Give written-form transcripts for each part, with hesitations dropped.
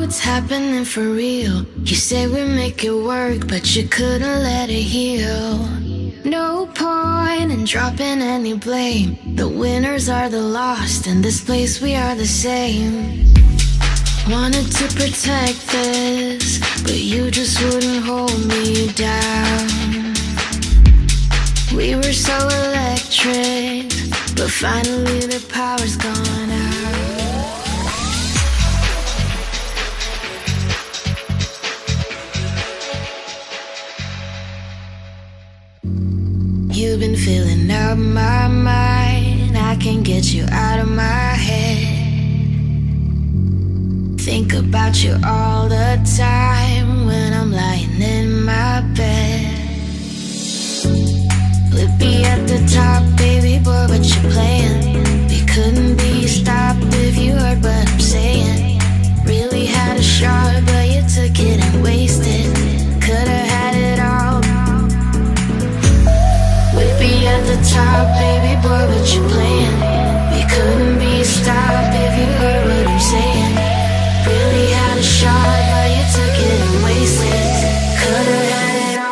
what's happening for real. You say we make it work, but you couldn't let it heal. No point in dropping any blame. The winners are the lost. In this place we are the same. Wanted to protect this, but you just wouldn't hold me down. We were so electric, but finally the power's gone out. You've been filling up my mind. I can't get you out of my head. Think about you all the time when I'm lying in my bed. We'd be at the top, baby boy, but you're playing. We couldn't be stopped if you heard what I'm saying. Really had a shot, but you took it and wasted. Could've had it all. We'd be at the top, baby boy, but you're playing. We couldn't be stopped if you heard what I'm saying. Really had a shot, but you took it and wasted. Could've had it all.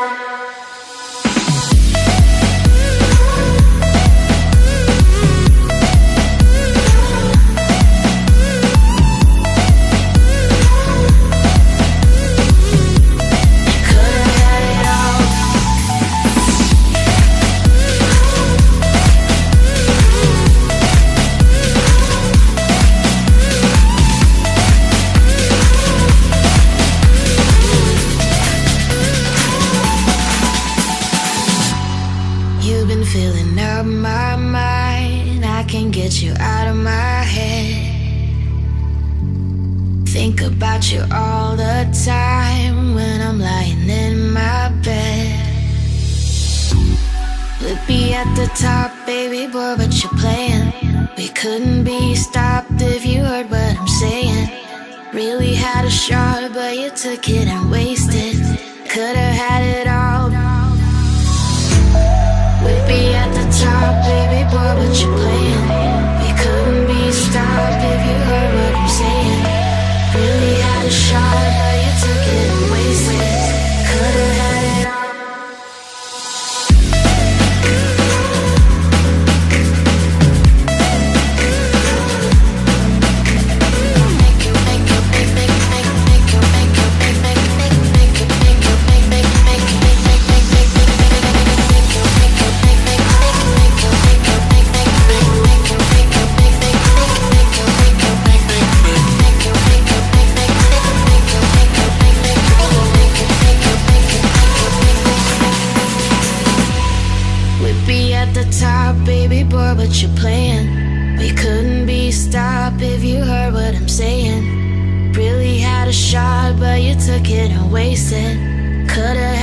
Filling up my mind, I can't get you out of my head. Think about you all the time when I'm lying in my bed. We'd be at the top, baby boy, but you're playing. We couldn't be stopped if you heard what I'm saying. Really had a shot, but you took it and wasted. Could've had it all. We'd be at the top, baby boy, but you're playing. We couldn't be stopped if you heard what I'm saying. Really had a shot, but you took it and wasted. Could've had it all. But you're playing. We couldn't be stopped if you heard what I'm saying. Really had a shot, but you took it and wasted. Could've